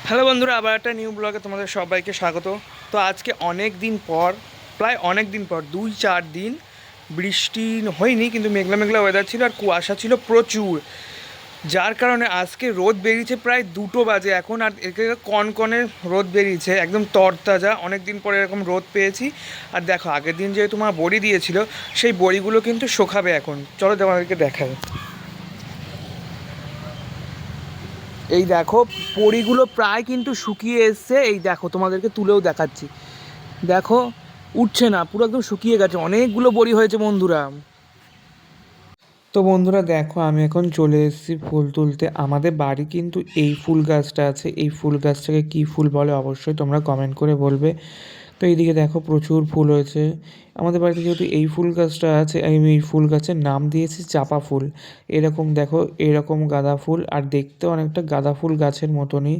Hello বন্ধুরা, আবার একটা নিউ ব্লগে তোমাদের সবাইকে স্বাগত। তো আজকে অনেক দিন পর 2-4 দিন বৃষ্টি হয়নি, কিন্তু মেঘলা মেঘলা ওয়েদার ছিল আর কুয়াশা ছিল প্রচুর, যার কারণে আজকে রোদ বেরিয়েছে প্রায় 2টো বাজে এখন। আর একে কনকনে রোদ বেরিয়েছে, একদম তরতাজা। অনেক দিন পরে এরকম রোদ পেয়েছি। আর দেখো, আগের দিন যেহেতু মা বড়ি দিয়েছিল, সেই বড়িগুলো কিন্তু শুকাবে এখন। চলো তোমাদেরকে দেখাই। এই দেখো, পরিগুলো প্রায় কিন্তু শুকিয়ে এসছে। এই দেখো, তোমাদেরকে তুলেও দেখাচ্ছি। দেখো, উঠছে না, পুরো একদম শুকিয়ে গেছে। অনেকগুলো বড়ি হয়েছে বন্ধুরা। তো বন্ধুরা দেখো, আমি এখন চলে এসেছি ফুল তুলতে। আমাদের বাড়ি কিন্তু এই ফুল গাছটা আছে। এই ফুল গাছটাকে কী ফুল বলে অবশ্যই তোমরা কমেন্ট করে বলবে। তো এইদিকে দেখো, প্রচুর ফুল হয়েছে। আমাদের বাড়িতে যেহেতু এই ফুল গাছটা আছে, আমি এই ফুল গাছের নাম দিয়েছি চাপা ফুল। এরকম দেখো, এরকম গাঁদা ফুল, আর দেখতে অনেকটা গাঁদা ফুল গাছের মতনই,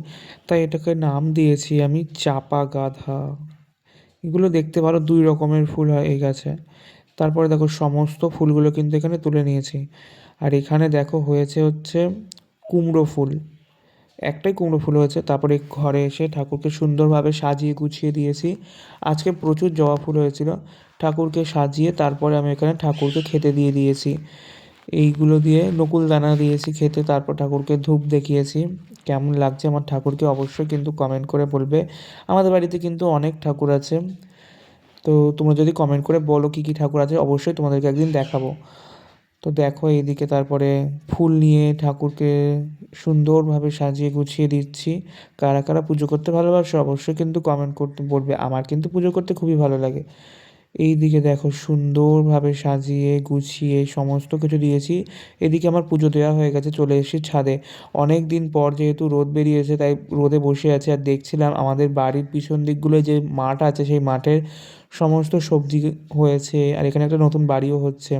তাই এটাকে নাম দিয়েছি আমি চাপা গাঁদা। এগুলো দেখতে পারো, 2 রকমের ফুল হয় এই গাছে। তারপরে দেখো, সমস্ত ফুলগুলো কিন্তু এখানে তুলে নিয়েছি। আর এখানে দেখো হচ্ছে কুমড়ো ফুল। একটাই কুমড়ো ফুল হয়েছে। তারপরে ঘরে এসে ঠাকুরকে সুন্দরভাবে সাজিয়ে গুছিয়ে দিয়েছি। আজকে প্রচুর জবা ফুল হয়েছিল। ঠাকুরকে সাজিয়ে তারপরে আমি এখানে ঠাকুরকে খেতে দিয়ে দিয়েছি। এইগুলো দিয়ে নকুল দানা দিয়েছি খেতে। তারপর ঠাকুরকে ধূপ দেখিয়েছি। কেমন লাগছে আমার ঠাকুরকে অবশ্যই কিন্তু কমেন্ট করে বলবে। আমাদের বাড়িতে কিন্তু অনেক ঠাকুর আছে। তো তোমরা যদি কমেন্ট করে বলো কী কী ঠাকুর আছে, অবশ্যই তোমাদেরকে একদিন দেখাবো। তো দেখো এইদিকে তারপরে ফুল নিয়ে ঠাকুরকে সুন্দরভাবে সাজিয়ে গুছিয়ে দিচ্ছি। কারা কারা পুজো করতে ভালোবাসো অবশ্যই কিন্তু কমেন্ট করতে বলবে। আমার কিন্তু পুজো করতে খুবই ভালো লাগে। এইদিকে দেখো, সুন্দরভাবে সাজিয়ে গুছিয়ে সমস্ত কিছু দিয়েছি। এদিকে আমার পুজো দেওয়া হয়ে গেছে, চলে এসেছি ছাদে। অনেক দিন পর যেহেতু রোদ বেরিয়েছে, তাই রোদে বসে আছি আর দেখছিলাম আমাদের বাড়ির পিছন দিকগুলোয় যে মাঠ আছে, সেই মাঠের সমস্ত সবজি হয়েছে। আর এখানে একটা নতুন বাড়িও হচ্ছে।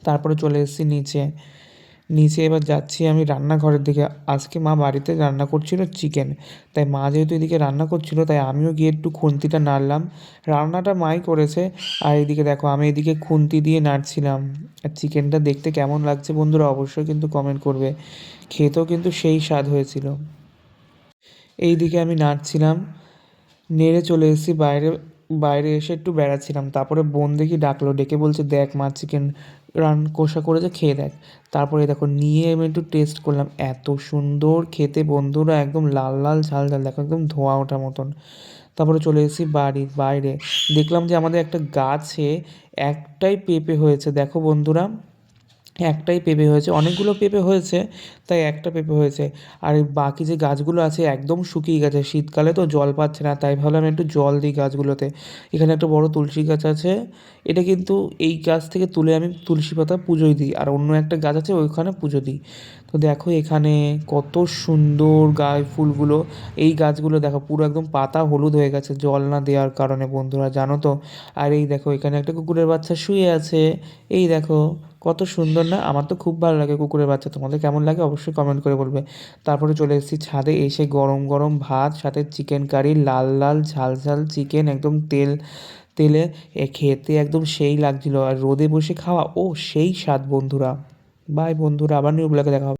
তারপরে চলে এসেছি নিচে। নিচে এবার যাচ্ছি আমি রান্নাঘরের দিকে। আজকে মা বাড়িতে রান্না করছিল চিকেন। তাই মা যেহেতু এদিকে রান্না করছিল, তাই আমিও গিয়ে একটু খুন্তিটা নাড়লাম। রান্নাটা মাই করেছে। আর এদিকে দেখো, আমি এদিকে খুন্তি দিয়ে নাড়ছিলাম। আর চিকেনটা দেখতে কেমন লাগছে বন্ধুরা অবশ্যই কিন্তু কমেন্ট করবে। খেতেও কিন্তু সেই স্বাদ হয়েছিল। এইদিকে আমি নাড়ছিলাম, নেড়ে চলে এসেছি বাইরে। বাইরে এসে একটু বেড়াচ্ছিলাম। তারপরে বোন দেখি ডাকলো, ডেকে বলছে, দেখ মা চিকেন কষা করেছে, খেয়ে দেখ। তারপরে দেখো, নিয়ে আমি একটু টেস্ট করলাম। এত সুন্দর খেতে বন্ধুরা, একদম লাল লাল ঝাল ঝাল, দেখো একদম ধোঁয়া ওঠার মতন। তারপরে চলে এসেছি বাড়ির বাইরে। দেখলাম যে আমাদের একটা গাছে একটাই পেঁপে হয়েছে। দেখো বন্ধুরা, একটাই পেঁপে হয়েছে। অনেকগুলো পেঁপে হয়েছে, তাই একটা পেঁপে হয়েছে। আর এই বাকি যে গাছগুলো আছে একদম শুকিয়ে গেছে। শীতকালে তো জল পাচ্ছে না, তাই ভাবলাম একটু জল দিই গাছগুলোতে। এখানে একটা বড় তুলসী গাছ আছে। এটা কিন্তু এই গাছ থেকে তুলে আমি তুলসী পাতা পুজোয় দিই। আর অন্য একটা গাছ আছে, ওইখানে পুজো দিই। তো দেখো এখানে কত সুন্দর গায়ে ফুলগুলো। এই গাছগুলো দেখো পুরো একদম পাতা হলুদ হয়ে গেছে জল না দেওয়ার কারণে বন্ধুরা, জানো তো। আর এই দেখো, এখানে একটা কুকুরের বাচ্চা শুয়ে আছে। এই দেখো, কত সুন্দর না? আমার তো খুব ভালো লাগে কুকুরের বাচ্চা। তোমাদের কেমন লাগে অবশ্যই কমেন্ট করে বলবে। তারপরে চলে এসেছি ছাদে। এসে গরম গরম ভাত, সাথে চিকেন কারি, লাল লাল ঝাল ঝাল চিকেন, একদম তেলে খেতে একদম সেই লাগছিল। আর রোদে বসে খাওয়া, ও সেই স্বাদ বন্ধুরা। বাই বন্ধুরা, আবার নিউ ব্লগে দেখা হবে।